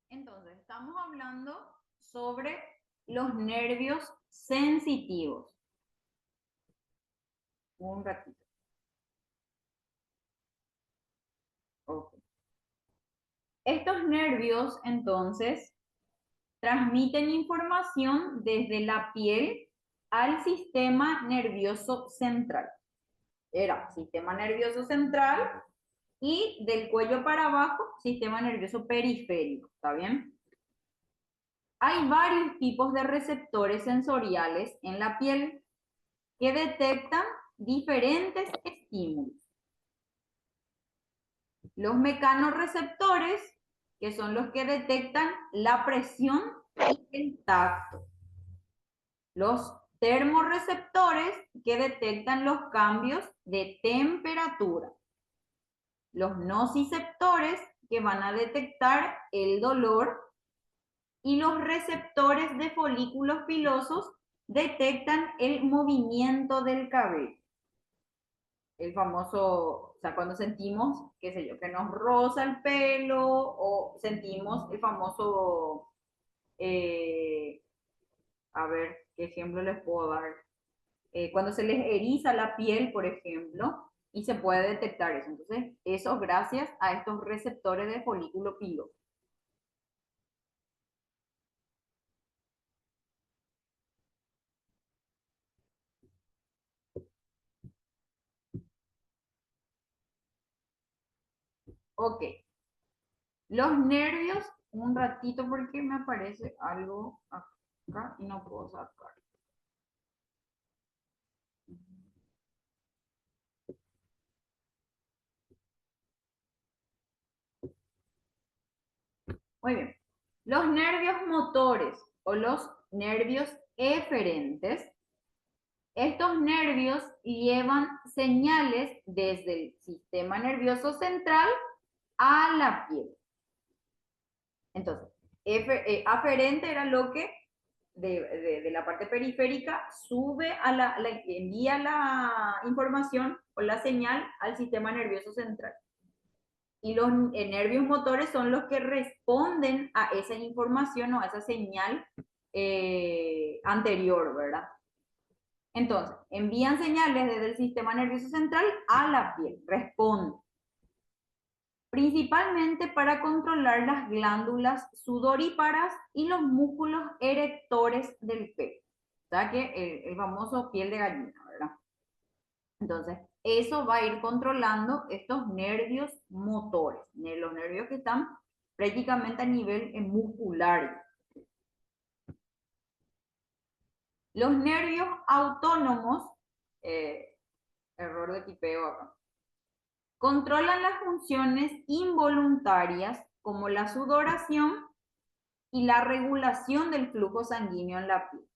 Entonces, estamos hablando sobre los nervios sensitivos. Un ratito. Okay. Estos nervios, entonces, transmiten información desde la piel al sistema nervioso central. Era sistema nervioso central y del cuello para abajo, sistema nervioso periférico. ¿Está bien? Hay varios tipos de receptores sensoriales en la piel que detectan diferentes estímulos. Los mecanorreceptores, que son los que detectan la presión y el tacto. Los termorreceptores, que detectan los cambios de temperatura. Los nociceptores, que van a detectar el dolor. Y los receptores de folículos pilosos detectan el movimiento del cabello. El famoso, o sea, cuando sentimos, qué sé yo, que nos roza el pelo o sentimos el famoso, eh, a ver, ¿qué ejemplo les puedo dar? Cuando se les eriza la piel, por ejemplo, y se puede detectar eso. Entonces, eso gracias a estos receptores de folículo piloso. Ok, los nervios, un ratito porque me aparece algo acá y no puedo sacar. Muy bien. Los nervios motores o los nervios eferentes, estos nervios llevan señales desde el sistema nervioso central a la piel. Entonces, aferente era lo que de la parte periférica sube envía la información o la señal al sistema nervioso central. Y los nervios motores son los que responden a esa información o a esa señal anterior, ¿verdad? Entonces, envían señales desde el sistema nervioso central a la piel, responden. Principalmente para controlar las glándulas sudoríparas y los músculos erectores del pelo. O sea que el famoso piel de gallina, ¿verdad? Entonces, eso va a ir controlando estos nervios motores, los nervios que están prácticamente a nivel muscular. Los nervios autónomos, error de tipeo acá, controlan las funciones involuntarias como la sudoración y la regulación del flujo sanguíneo en la piel.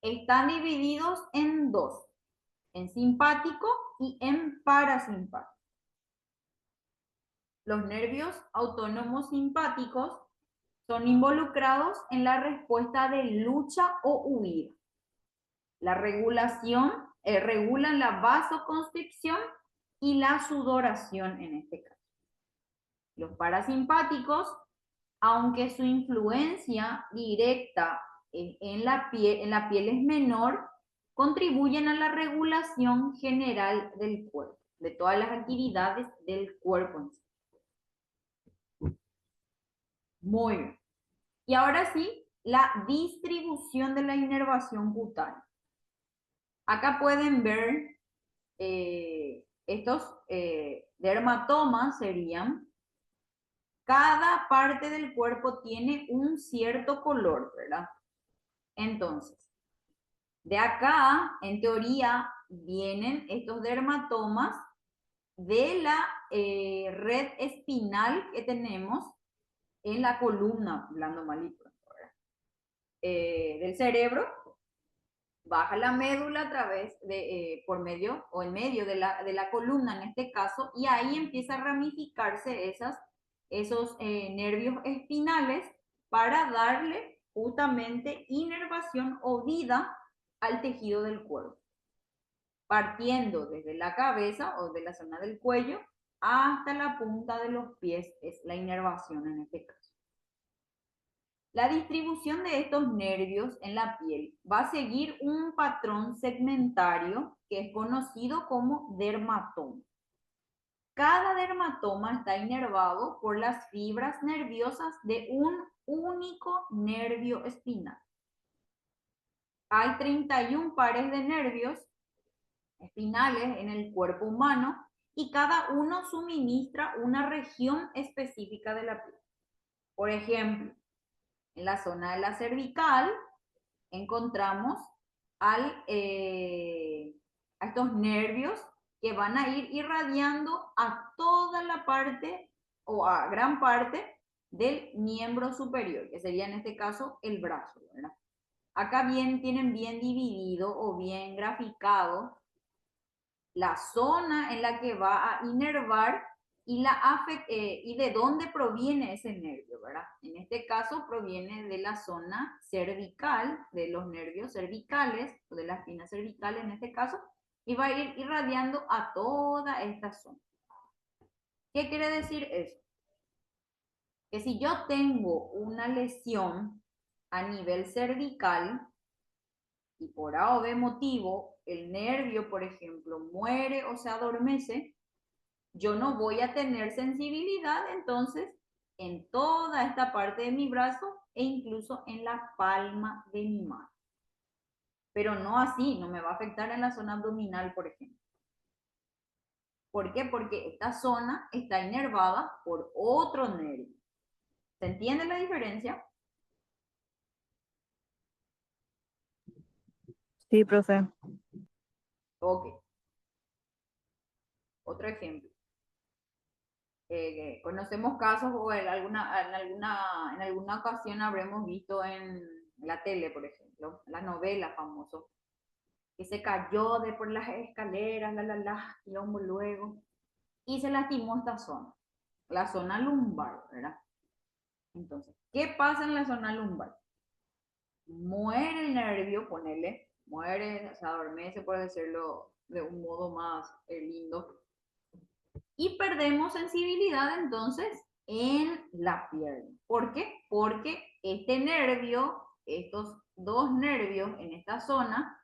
Están divididos en dos, en simpático y en parasimpático. Los nervios autónomos simpáticos son involucrados en la respuesta de lucha o huida. La regulación, regulan la vasoconstricción y la sudoración en este caso. Los parasimpáticos, aunque su influencia directa en la piel es menor, contribuyen a la regulación general del cuerpo, de todas las actividades del cuerpo en sí. Muy bien. Y ahora sí, la distribución de la inervación cutánea. Acá pueden ver estos dermatomas serían, cada parte del cuerpo tiene un cierto color, ¿verdad? Entonces, de acá, en teoría, vienen estos dermatomas de la red espinal que tenemos en la columna, hablando malito, del cerebro, baja la médula a través de, por medio o en medio de la columna en este caso, y ahí empieza a ramificarse esos nervios espinales para darle justamente inervación o vida al tejido del cuerpo, partiendo desde la cabeza o de la zona del cuello hasta la punta de los pies, es la inervación en este caso. La distribución de estos nervios en la piel va a seguir un patrón segmentario que es conocido como dermatoma. Cada dermatoma está inervado por las fibras nerviosas de un único nervio espinal. Hay 31 pares de nervios espinales en el cuerpo humano y cada uno suministra una región específica de la piel. Por ejemplo, en la zona de la cervical encontramos a estos nervios que van a ir irradiando a toda la parte o a gran parte del miembro superior, que sería en este caso el brazo, ¿verdad? Acá tienen bien dividido o bien graficado la zona en la que va a inervar y de dónde proviene ese nervio, ¿verdad? En este caso proviene de la zona cervical, de los nervios cervicales, o de la espina cervical en este caso, y va a ir irradiando a toda esta zona. ¿Qué quiere decir eso? Que si yo tengo una lesión a nivel cervical, y por A o B motivo el nervio, por ejemplo, muere o se adormece, yo no voy a tener sensibilidad entonces en toda esta parte de mi brazo e incluso en la palma de mi mano. Pero no así, no me va a afectar en la zona abdominal, por ejemplo. ¿Por qué? Porque esta zona está inervada por otro nervio. ¿Se entiende la diferencia? Sí, profe. Ok. Otro ejemplo. Conocemos casos o en alguna ocasión habremos visto en la tele, por ejemplo, la novela famoso, que se cayó de por las escaleras, quilombo luego, y se lastimó esta zona, la zona lumbar, ¿verdad? Entonces, ¿qué pasa en la zona lumbar? Muere el nervio, ponele, muere, se adormece, por decirlo de un modo más lindo, y perdemos sensibilidad entonces en la pierna. ¿Por qué? Porque este nervio, estos dos nervios en esta zona,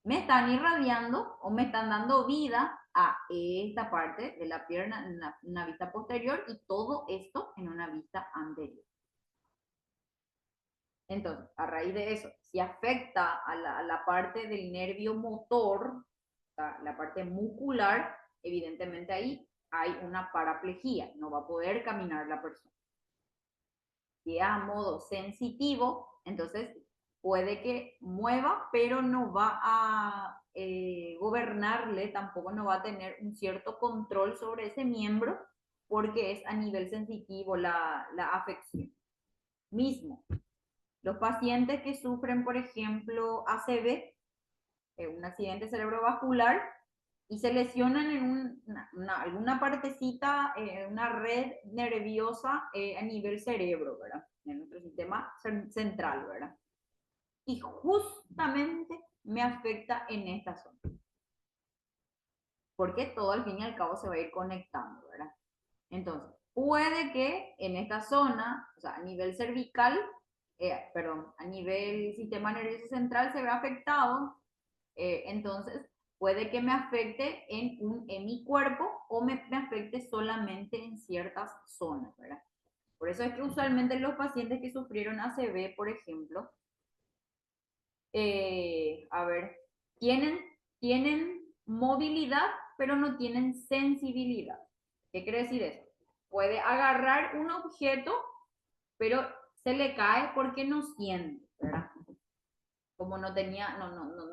me están irradiando o me están dando vida a esta parte de la pierna en una vista posterior y todo esto en una vista anterior. Entonces, a raíz de eso, si afecta a la parte del nervio motor, la parte muscular, evidentemente ahí hay una paraplegia, no va a poder caminar la persona. Si es a modo sensitivo, entonces puede que mueva, pero no va a gobernarle, tampoco no va a tener un cierto control sobre ese miembro, porque es a nivel sensitivo la afección. Mismo, los pacientes que sufren, por ejemplo, ACV, un accidente cerebrovascular, y se lesionan en alguna partecita, una red nerviosa a nivel cerebro, ¿verdad? En nuestro sistema central, ¿verdad? Y justamente me afecta en esta zona. Porque todo al fin y al cabo se va a ir conectando, ¿verdad? Entonces, puede que en esta zona, o sea, a nivel cervical, a nivel sistema nervioso central se vea afectado, entonces puede que me afecte en mi cuerpo o me afecte solamente en ciertas zonas, ¿verdad? Por eso es que usualmente los pacientes que sufrieron ACV, por ejemplo, a ver, tienen movilidad, pero no tienen sensibilidad. ¿Qué quiere decir eso? Puede agarrar un objeto, pero se le cae porque no siente, ¿verdad? Como no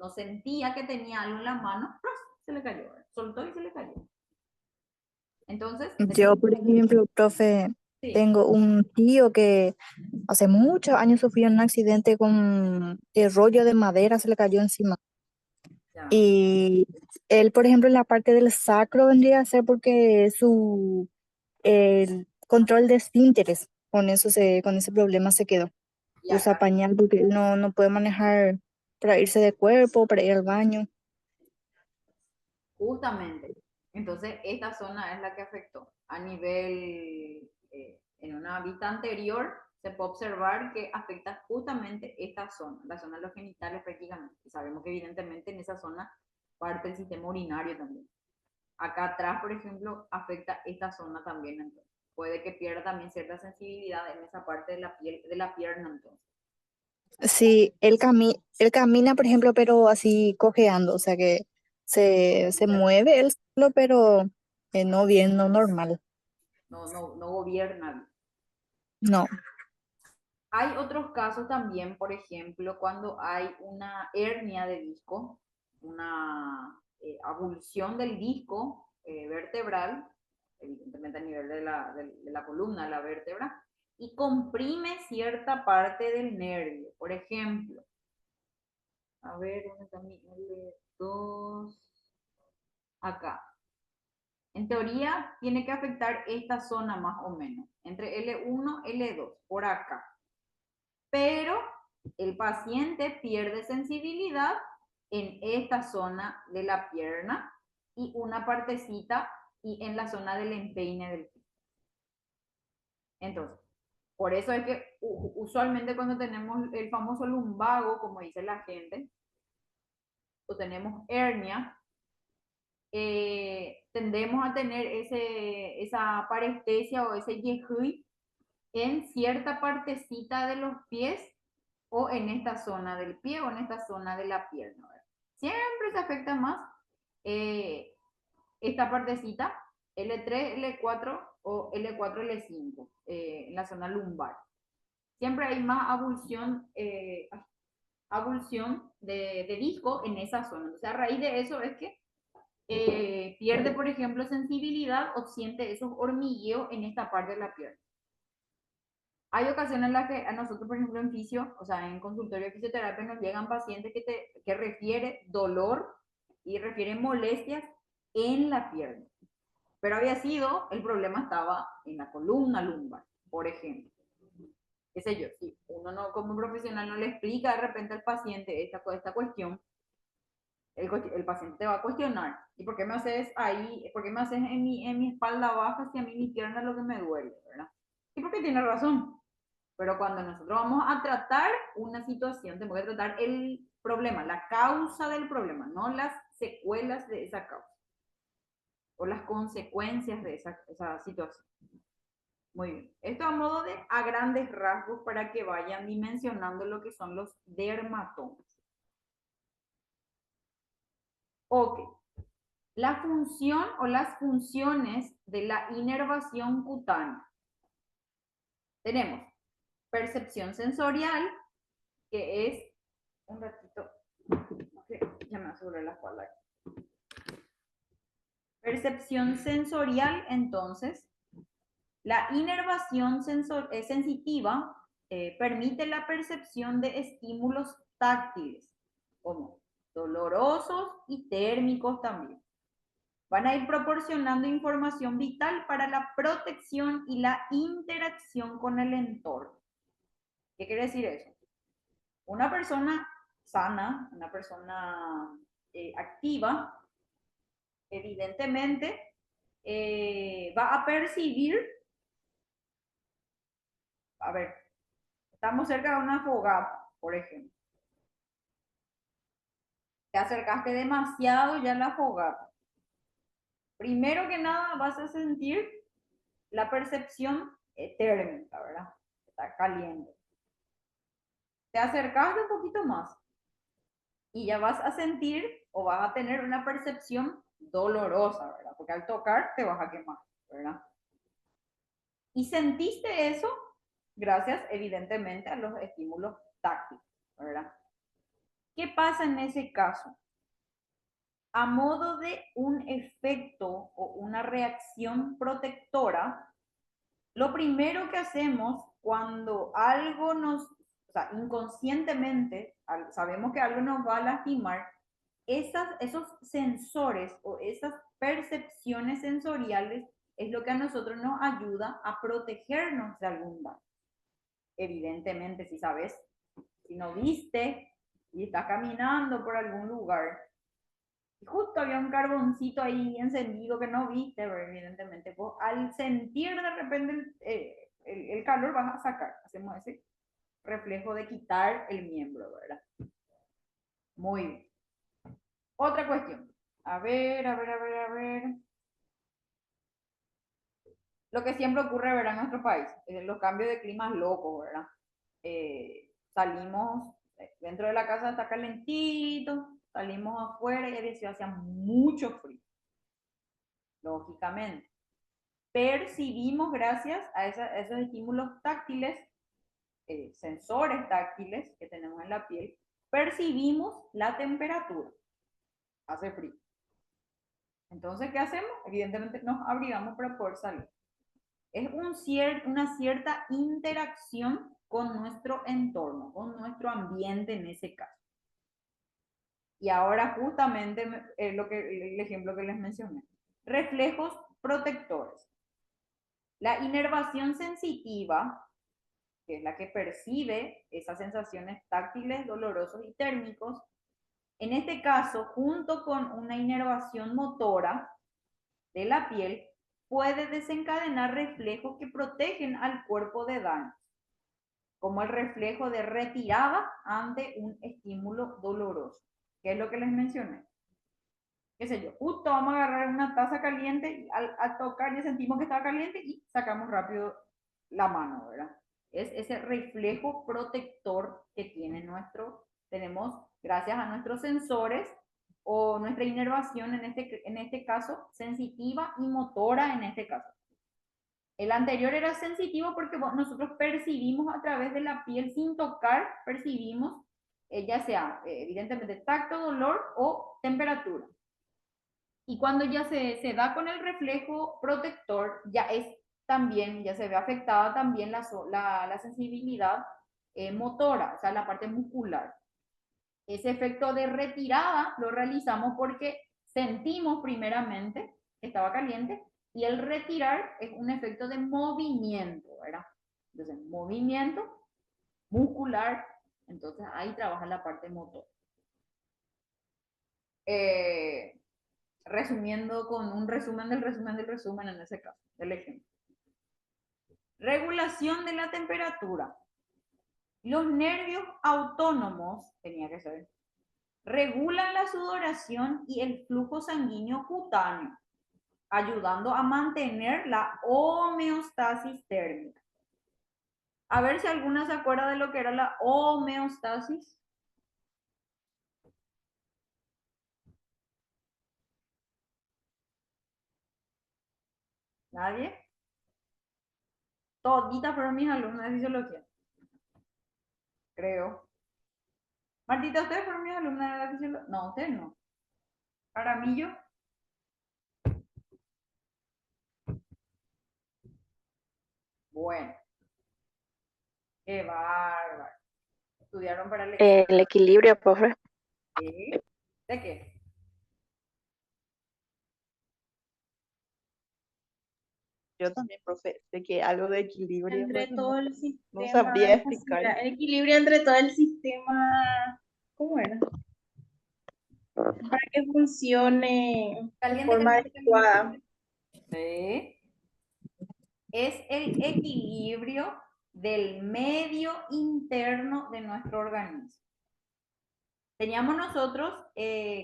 sentía que tenía algo en la mano, se le cayó, ¿verdad? Soltó y se le cayó. Entonces, Yo, por ejemplo, profe, sí, tengo un tío que hace muchos años sufrió un accidente con el rollo de madera, se le cayó encima. ya, Y él, por ejemplo, en la parte del sacro vendría a ser porque su el control de esfínteres, con ese problema se quedó. y Usa acá, pañal porque él no puede manejar para irse de cuerpo, para ir al baño. justamente. Entonces, esta zona es la que afectó a nivel, en una vista anterior, se puede observar que afecta justamente esta zona, la zona de los genitales prácticamente. Y sabemos que evidentemente en esa zona parte el sistema urinario también. Acá atrás, por ejemplo, afecta esta zona también, entonces. Puede que pierda también cierta sensibilidad en esa parte de la piel, de la pierna, entonces. Sí, él camina, por ejemplo, pero así cojeando, o sea que se mueve él solo, pero no bien, no normal. No gobierna. No. Hay otros casos también, por ejemplo, cuando hay una hernia de disco, una avulsión del disco vertebral, evidentemente a nivel de la columna, la vértebra, y comprime cierta parte del nervio. Por ejemplo, a ver, ¿dónde está mi L2? Acá. En teoría, tiene que afectar esta zona más o menos, entre L1 y L2, por acá. Pero el paciente pierde sensibilidad en esta zona de la pierna y una partecita y en la zona del empeine del pie. Entonces, por eso es que usualmente cuando tenemos el famoso lumbago, como dice la gente, o tenemos hernia, tendemos a tener esa parestesia o ese yehui en cierta partecita de los pies o en esta zona del pie o en esta zona de la pierna. ¿Verdad? Siempre se afecta más eh, esta partecita, L3, L4 o L4, L5, en la zona lumbar. Siempre hay más avulsión de disco en esa zona. O sea, a raíz de eso es que pierde, por ejemplo, sensibilidad o siente esos hormigueos en esta parte de la pierna. Hay ocasiones en las que a nosotros, por ejemplo, en fisio, o sea, en consultorio de fisioterapia, nos llegan pacientes que refiere dolor y refieren molestias en la pierna. Pero había sido, el problema estaba en la columna lumbar, por ejemplo. Qué sé yo, si uno no, como profesional no le explica de repente al paciente esta cuestión, el paciente te va a cuestionar. ¿Y por qué me haces ahí? ¿Por qué me haces en mi espalda baja si a mí mi pierna es lo que me duele? ¿Verdad? Y porque tiene razón. Pero cuando nosotros vamos a tratar una situación, tenemos que tratar el problema, la causa del problema, no las secuelas de esa causa o las consecuencias de esa situación. Muy bien. Esto a modo de a grandes rasgos para que vayan dimensionando lo que son los dermatomas. Ok. La función o las funciones de la inervación cutánea. Tenemos percepción sensorial, que es un ratito, okay, ya me aseguré la espalda. Percepción sensorial, entonces, la inervación sensitiva permite la percepción de estímulos táctiles, como dolorosos y térmicos también. Van a ir proporcionando información vital para la protección y la interacción con el entorno. ¿Qué quiere decir eso? Una persona sana, una persona activa, evidentemente va a percibir, a ver, estamos cerca de una fogata, por ejemplo. Te acercaste demasiado ya a la fogata. Primero que nada vas a sentir la percepción térmica, ¿verdad? Está caliente. Te acercaste un poquito más y ya vas a sentir o vas a tener una percepción dolorosa, ¿verdad? Porque al tocar te vas a quemar, ¿verdad? Y sentiste eso gracias, evidentemente, a los estímulos táctiles, ¿verdad? ¿Qué pasa en ese caso? A modo de un efecto o una reacción protectora, lo primero que hacemos cuando algo nos, o sea, inconscientemente, sabemos que algo nos va a lastimar, esos sensores o esas percepciones sensoriales es lo que a nosotros nos ayuda a protegernos de algún daño. Evidentemente, si sabes, si no viste y estás caminando por algún lugar y justo había un carboncito ahí encendido que no viste, pero evidentemente, pues, al sentir de repente el calor, vas a sacar. Hacemos ese reflejo de quitar el miembro, ¿verdad? Muy bien. Otra cuestión. A ver. Lo que siempre ocurre, ¿verdad? En nuestro país, los cambios de climas locos, ¿verdad? Salimos, dentro de la casa está calentito, salimos afuera y a veces hacía mucho frío, lógicamente. Percibimos, gracias a esos estímulos táctiles, sensores táctiles que tenemos en la piel, percibimos la temperatura. Hace frío. Entonces, ¿qué hacemos? Evidentemente nos abrigamos para poder salir. Es una cierta interacción con nuestro entorno, con nuestro ambiente en ese caso. Y ahora justamente el ejemplo que les mencioné. Reflejos protectores. La inervación sensitiva, que es la que percibe esas sensaciones táctiles, dolorosos y térmicos, en este caso, junto con una inervación motora de la piel, puede desencadenar reflejos que protegen al cuerpo de daños, como el reflejo de retirada ante un estímulo doloroso, que es lo que les mencioné. Qué sé yo, justo vamos a agarrar una taza caliente y al tocar ya sentimos que está caliente y sacamos rápido la mano, ¿verdad? Es ese reflejo protector que tenemos gracias a nuestros sensores o nuestra inervación en este caso, sensitiva y motora en este caso. El anterior era sensitivo porque nosotros percibimos a través de la piel sin tocar, percibimos ya sea evidentemente tacto, dolor o temperatura. Y cuando ya se da con el reflejo protector, ya se ve afectada también la sensibilidad motora, o sea, la parte muscular. Ese efecto de retirada lo realizamos porque sentimos primeramente que estaba caliente y el retirar es un efecto de movimiento, ¿verdad? Entonces, movimiento muscular, entonces ahí trabaja la parte motor. Resumiendo con un resumen del resumen en ese caso, del ejemplo. Regulación de la temperatura. Los nervios autónomos, tenía que ser, regulan la sudoración y el flujo sanguíneo cutáneo, ayudando a mantener la homeostasis térmica. A ver si alguna se acuerda de lo que era la homeostasis. ¿Nadie? Toditas fueron mis alumnas de fisiología. Creo. Martita, ¿ustedes fueron mis alumnas de fisiología? No, ustedes no. Jaramillo. Bueno. Qué bárbaro. Estudiaron para el examen. El equilibrio, profe. ¿Sí? ¿De qué? Yo también, profe, de que algo de equilibrio. Entre todo el sistema. No sabría explicar. El equilibrio entre todo el sistema. ¿Cómo era? Para que funcione de forma adecuada. Sí. Es el equilibrio del medio interno de nuestro organismo. Teníamos nosotros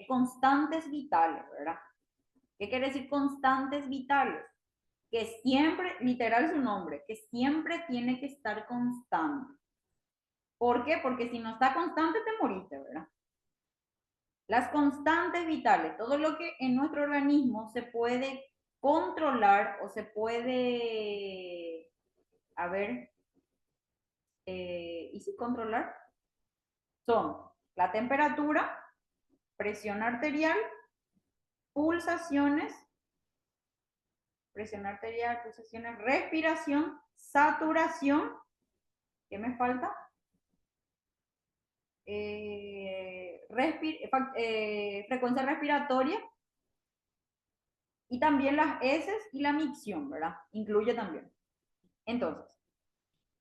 constantes vitales, ¿verdad? ¿Qué quiere decir constantes vitales? Que siempre, literal su nombre, que siempre tiene que estar constante. ¿Por qué? Porque si no está constante te moriste, ¿verdad? Las constantes vitales, todo lo que en nuestro organismo se puede controlar o se puede, a ver, ¿y si controlar? Son la temperatura, presión arterial, pulsaciones, respiración, saturación, ¿qué me falta? Frecuencia respiratoria y también las heces y la micción, ¿verdad? Incluye también. Entonces,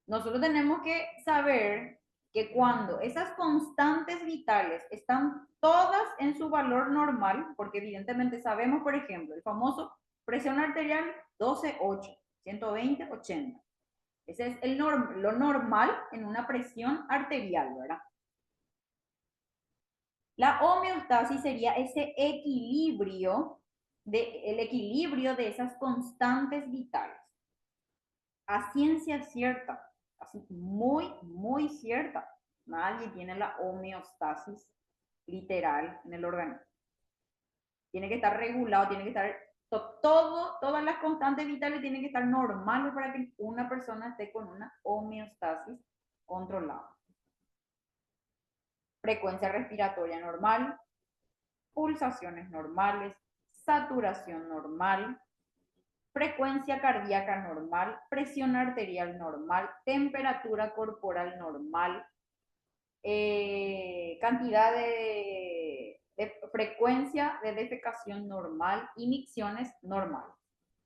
nosotros tenemos que saber que cuando esas constantes vitales están todas en su valor normal, porque evidentemente sabemos, por ejemplo, el famoso presión arterial 12-8, 120-80. Ese es lo normal en una presión arterial, ¿verdad? La homeostasis sería ese equilibrio, el equilibrio de esas constantes vitales. A ciencia cierta, así muy, muy cierta, nadie tiene la homeostasis literal en el organismo. Tiene que estar regulado, tiene que estar todas las constantes vitales tienen que estar normales para que una persona esté con una homeostasis controlada. Frecuencia respiratoria normal, pulsaciones normales, saturación normal, frecuencia cardíaca normal, presión arterial normal, temperatura corporal normal, cantidad de frecuencia de defecación normal y micciones normales.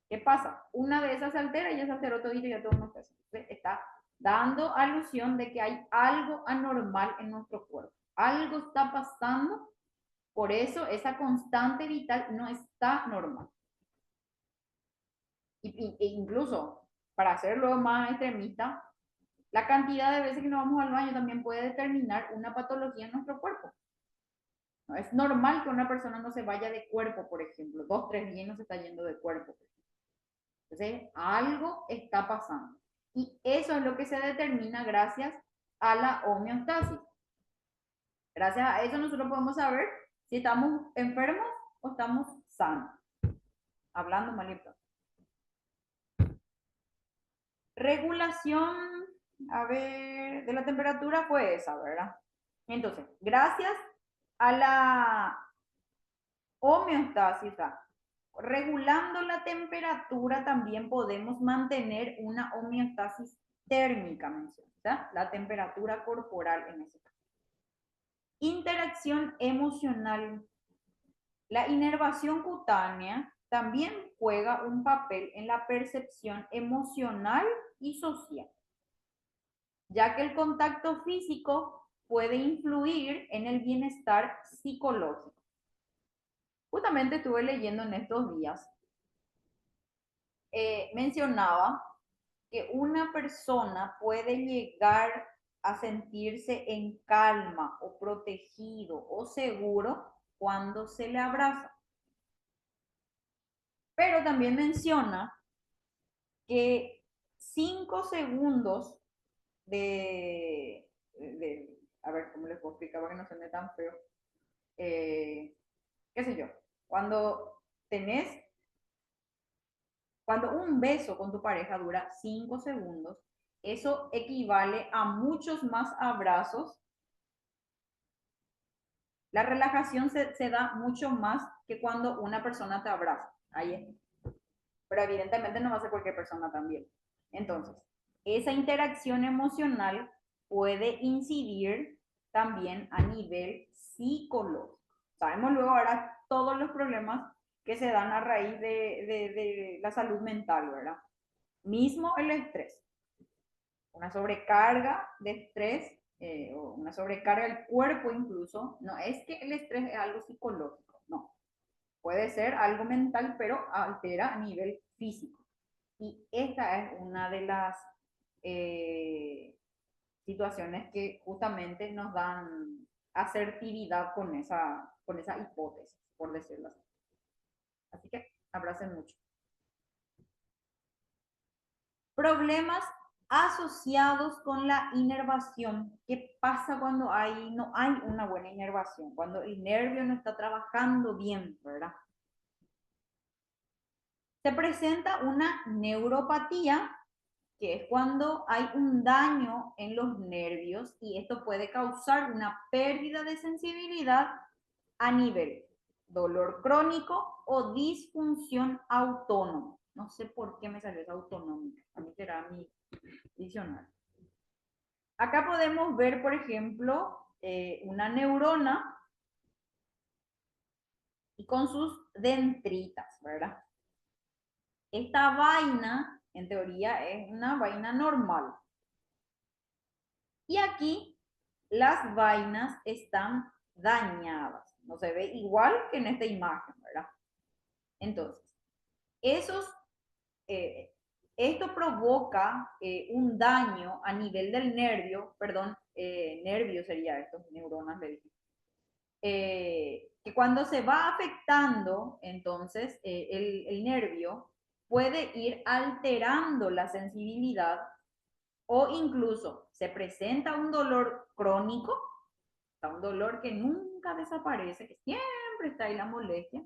¿Qué pasa? Una de esas se altera y ya se alteró todito y ya todo nos pesa. Está dando alusión de que hay algo anormal en nuestro cuerpo. Algo está pasando, por eso esa constante vital no está normal. E incluso, para hacerlo más extremista, la cantidad de veces que nos vamos al baño también puede determinar una patología en nuestro cuerpo. No es normal que una persona no se vaya de cuerpo, por ejemplo, 2, 3 días no se está yendo de cuerpo. Entonces, algo está pasando. Y eso es lo que se determina gracias a la homeostasis. Gracias a eso nosotros podemos saber si estamos enfermos o estamos sanos. Hablando mal y pronto. Regulación, a ver, de la temperatura fue esa, ¿verdad? Entonces, gracias a la homeostasis, regulando la temperatura también podemos mantener una homeostasis térmica, ¿verdad? La temperatura corporal en ese caso. Interacción emocional. La inervación cutánea también juega un papel en la percepción emocional y social, ya que el contacto físico puede influir en el bienestar psicológico. Justamente estuve leyendo en estos días, mencionaba que una persona puede llegar a sentirse en calma o protegido o seguro cuando se le abraza. Pero también menciona que 5 segundos a ver, ¿cómo les puedo explicar para que no suene tan feo? Qué sé yo, cuando un beso con tu pareja dura 5 segundos, eso equivale a muchos más abrazos. La relajación se da mucho más que cuando una persona te abraza. Ahí es. Pero evidentemente no va a ser cualquier persona también. Entonces, esa interacción emocional puede incidir también a nivel psicológico. Sabemos luego ahora todos los problemas que se dan a raíz de la salud mental, ¿verdad? Mismo el estrés. Una sobrecarga de estrés, o una sobrecarga del cuerpo incluso, no es que el estrés es algo psicológico, no. Puede ser algo mental, pero altera a nivel físico. Y esta es una de las situaciones que justamente nos dan asertividad con esa hipótesis, por decirlo así. Así que abracen mucho. Problemas asociados con la inervación. ¿Qué pasa cuando no hay una buena inervación? Cuando el nervio no está trabajando bien, ¿verdad? Se presenta una neuropatía, que es cuando hay un daño en los nervios y esto puede causar una pérdida de sensibilidad a nivel dolor crónico o disfunción autónoma. No sé por qué me salió esa autonómica, a mí será mi diccionario. Acá podemos ver, por ejemplo, una neurona y con sus dendritas, ¿verdad? Esta vaina, en teoría, es una vaina normal. Y aquí las vainas están dañadas. No se ve igual que en esta imagen, ¿verdad? Entonces, Esto provoca un daño a nivel del nervio, perdón, nervio sería esto, neuronas le dije. Que cuando se va afectando, entonces el nervio puede ir alterando la sensibilidad o incluso se presenta un dolor crónico, un dolor que nunca desaparece, que siempre está ahí la molestia,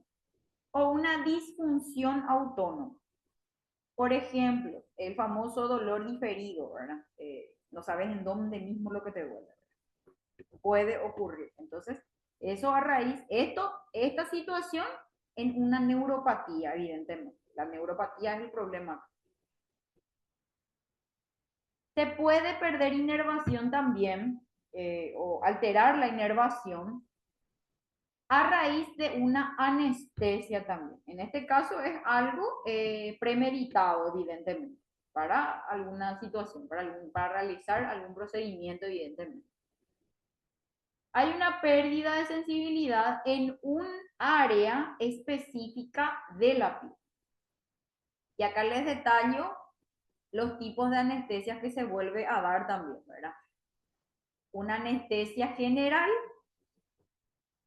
o una disfunción autónoma. Por ejemplo, el famoso dolor diferido, ¿verdad? No sabes en dónde mismo lo que te duele. Puede ocurrir. Entonces, eso a raíz, esta situación en una neuropatía, evidentemente. La neuropatía es el problema. Se puede perder inervación también, o alterar la inervación a raíz de una anestesia también. En este caso es algo premeditado, evidentemente, para alguna situación, para realizar algún procedimiento, evidentemente. Hay una pérdida de sensibilidad en un área específica de la piel. Y acá les detallo los tipos de anestesias que se vuelve a dar también, ¿verdad? Una anestesia general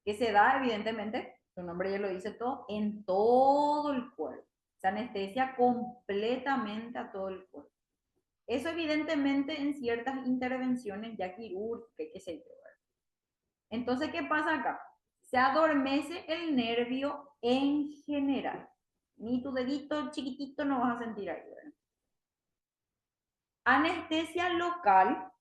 que se da, evidentemente, su nombre ya lo dice todo, en todo el cuerpo. Se anestesia completamente a todo el cuerpo. Eso evidentemente en ciertas intervenciones ya quirúrgicas, qué sé yo. Entonces, ¿qué pasa acá? Se adormece el nervio en general. Ni tu dedito chiquitito no vas a sentir ahí, ¿verdad? Anestesia local,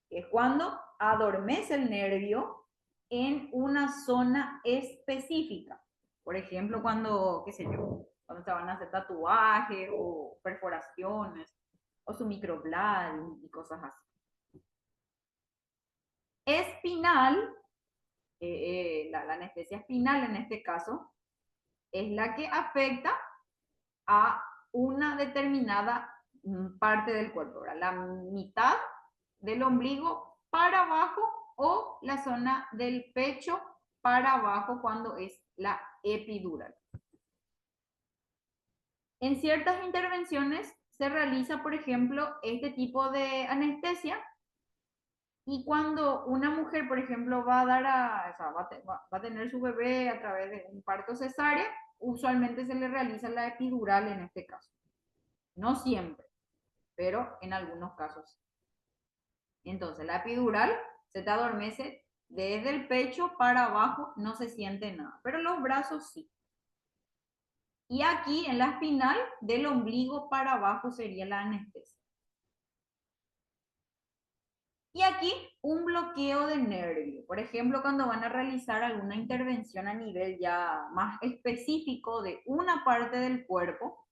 que es cuando adormece el nervio en una zona específica. Por ejemplo, cuando, qué sé yo, cuando se van a hacer tatuajes o perforaciones o su microblading y cosas así. Espinal, la anestesia espinal en este caso, es la que afecta a una determinada parte del cuerpo, ¿verdad? La mitad del ombligo para abajo o la zona del pecho para abajo cuando es la epidural. En ciertas intervenciones se realiza, por ejemplo, este tipo de anestesia y cuando una mujer, por ejemplo, va a dar o sea, va a tener su bebé a través de un parto cesárea, usualmente se le realiza la epidural en este caso. No siempre, pero en algunos casos. Entonces, la epidural se te adormece desde el pecho para abajo, no se siente nada, pero los brazos sí. Y aquí en la espinal, del ombligo para abajo sería la anestesia. Y aquí un bloqueo de nervio. Por ejemplo, cuando van a realizar alguna intervención a nivel ya más específico de una parte del cuerpo,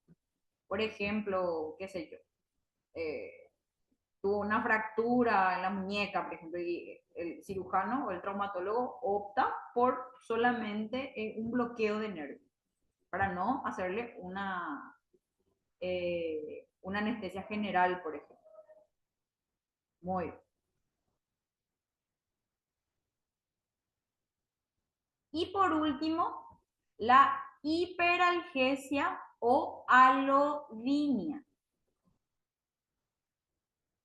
por ejemplo, qué sé yo, tuvo una fractura en la muñeca, por ejemplo, y el cirujano o el traumatólogo opta por solamente un bloqueo de nervio para no hacerle una anestesia general, por ejemplo. Muy bien. Y por último, la hiperalgesia o alodinia.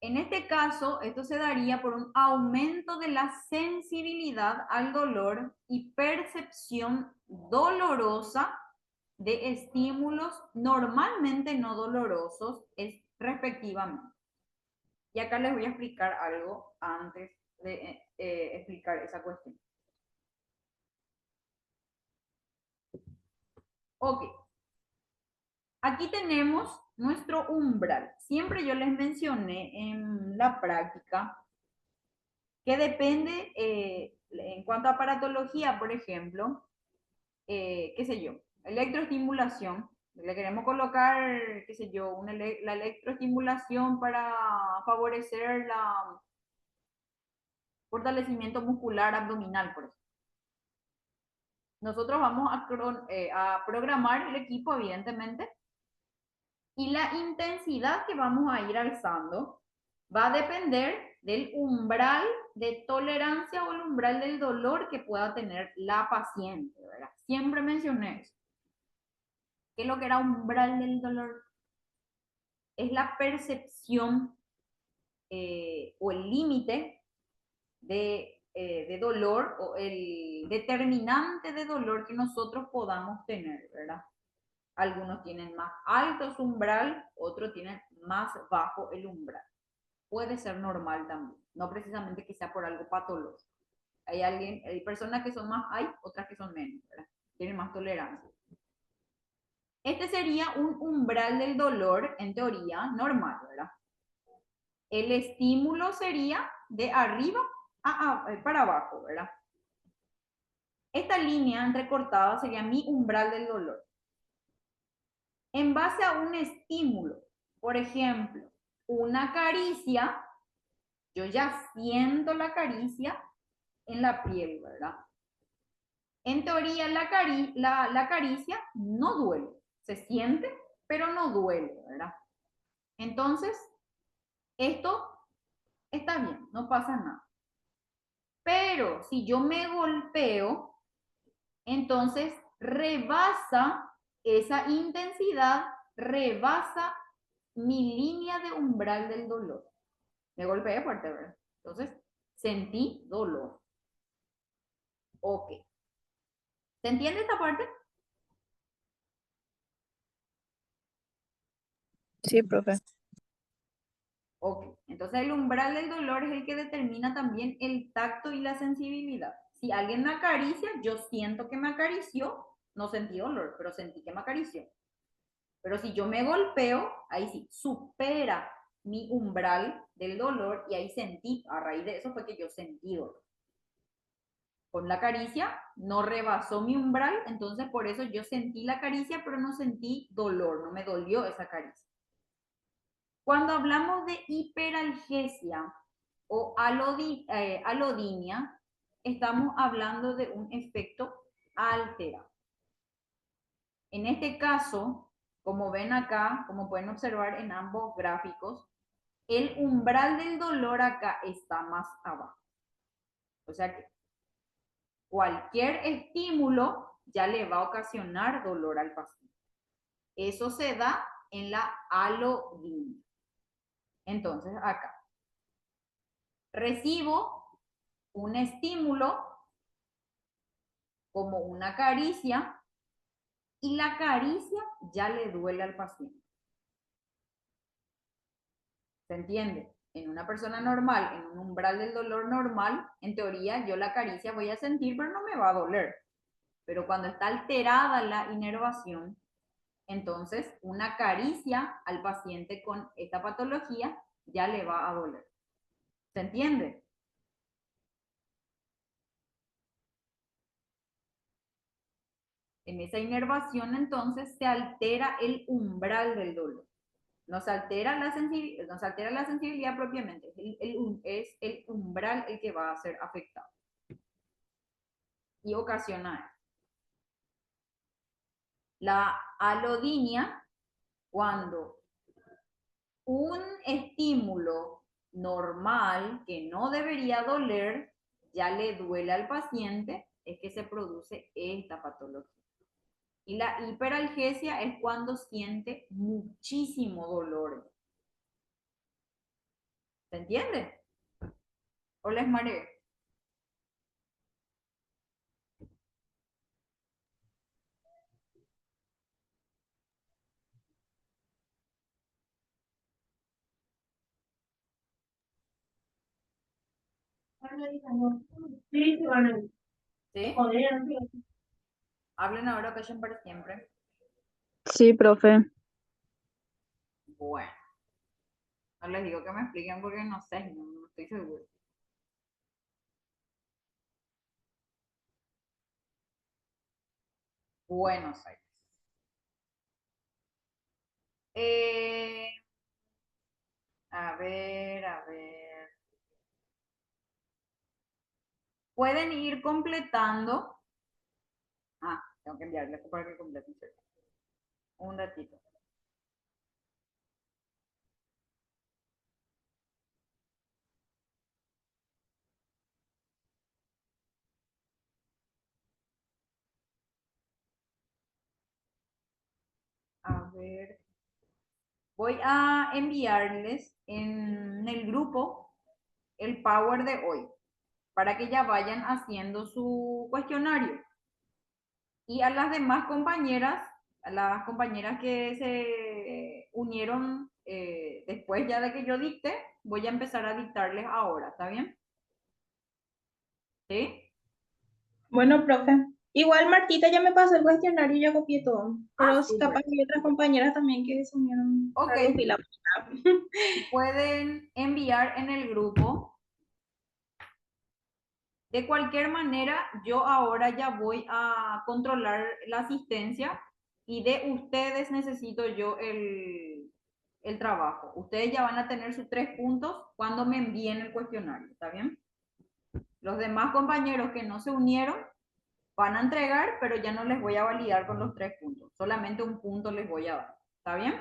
En este caso, esto se daría por un aumento de la sensibilidad al dolor y percepción dolorosa de estímulos normalmente no dolorosos respectivamente. Y acá les voy a explicar algo antes de explicar esa cuestión. Ok. Aquí tenemos nuestro umbral. Siempre yo les mencioné en la práctica que depende, en cuanto a aparatología, por ejemplo, qué sé yo, electroestimulación. Le queremos colocar, qué sé yo, la electroestimulación para favorecer el fortalecimiento muscular abdominal, por ejemplo. Nosotros vamos a programar el equipo, evidentemente, y la intensidad que vamos a ir alzando va a depender del umbral de tolerancia o el umbral del dolor que pueda tener la paciente, ¿verdad? Siempre mencioné eso. ¿Qué es lo que era umbral del dolor? es la percepción o el límite de dolor o el determinante de dolor que nosotros podamos tener, ¿verdad? Algunos tienen más alto su umbral, otros tienen más bajo el umbral. Puede ser normal también, no precisamente que sea por algo patológico. Hay personas que son más, hay otras que son menos, ¿verdad? Tienen más tolerancia. Este sería un umbral del dolor, en teoría, normal, ¿verdad? El estímulo sería de arriba para abajo, ¿verdad? Esta línea entrecortada sería mi umbral del dolor. En base a un estímulo, por ejemplo, una caricia, yo ya siento la caricia en la piel, ¿verdad? En teoría, la caricia no duele, se siente, pero no duele, ¿verdad? Entonces, esto está bien, no pasa nada. Pero si yo me golpeo, entonces rebasa esa intensidad, rebasa mi línea de umbral del dolor. Me golpeé fuerte, ¿verdad? Entonces, sentí dolor. Ok. ¿Se entiende esta parte? Sí, profe. Ok. Entonces, el umbral del dolor es el que determina también el tacto y la sensibilidad. Si alguien me acaricia, yo siento que me acarició, no sentí dolor, pero sentí que me acarició. Pero si yo me golpeo, ahí sí, supera mi umbral del dolor y ahí sentí, a raíz de eso fue que yo sentí dolor. Con la caricia no rebasó mi umbral, entonces por eso yo sentí la caricia, pero no sentí dolor, no me dolió esa caricia. Cuando hablamos de hiperalgesia o alodinia, estamos hablando de un efecto alterado. En este caso, como ven acá, como pueden observar en ambos gráficos, el umbral del dolor acá está más abajo. O sea que cualquier estímulo ya le va a ocasionar dolor al paciente. Eso se da en la alodinia. Entonces, acá recibo un estímulo como una caricia y la caricia ya le duele al paciente. ¿Se entiende? En una persona normal, en un umbral del dolor normal, en teoría yo la caricia voy a sentir, pero no me va a doler. Pero cuando está alterada la inervación, entonces una caricia al paciente con esta patología ya le va a doler. ¿Se entiende? En esa inervación entonces se altera el umbral del dolor. Nos altera la sensibilidad propiamente. Es el umbral el que va a ser afectado y ocasiona la alodinia cuando un estímulo normal que no debería doler ya le duele al paciente, es que se produce esta patología. Y la hiperalgesia es cuando siente muchísimo dolor. ¿Se entiende? ¿O les mareé? ¿Sí? Hablen ahora, callen para siempre. Sí, profe. Bueno, no les digo que me expliquen porque no sé, no estoy seguro. Buenos Aires. Eh, a ver, a ver. Pueden ir completando. Ah, tengo que enviarles para que completen. Un ratito. A ver. Voy a enviarles en el grupo el Power de hoy para que ya vayan haciendo su cuestionario. Y a las demás compañeras, a las compañeras que se unieron después ya de que yo dicte, voy a empezar a dictarles ahora, ¿está bien? ¿Sí? Bueno, profe. Igual Martita ya me pasó el cuestionario y ya copié todo. Pero Súper. capaz hay otras compañeras también que se unieron Ok, a Luz y la pueden enviar en el grupo. De cualquier manera, yo ahora ya voy a controlar la asistencia y de ustedes necesito yo el trabajo. Ustedes ya van a tener sus 3 puntos cuando me envíen el cuestionario, ¿está bien? Los demás compañeros que no se unieron van a entregar, pero ya no les voy a validar con los 3 puntos. Solamente un punto les voy a dar. ¿Está bien?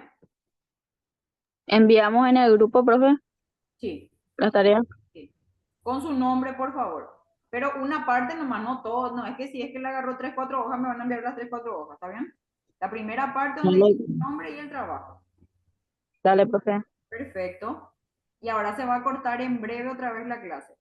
Enviamos en el grupo, profe, Sí. las tareas. Sí. Con su nombre, por favor. Pero una parte nomás, no todo. No, es que si es que le agarró 3, 4 hojas, me van a enviar las 3, 4 hojas, ¿está bien? La primera parte donde Dale, dice el nombre y el trabajo. dale, profe. Perfecto. Y ahora se va a cortar en breve otra vez la clase.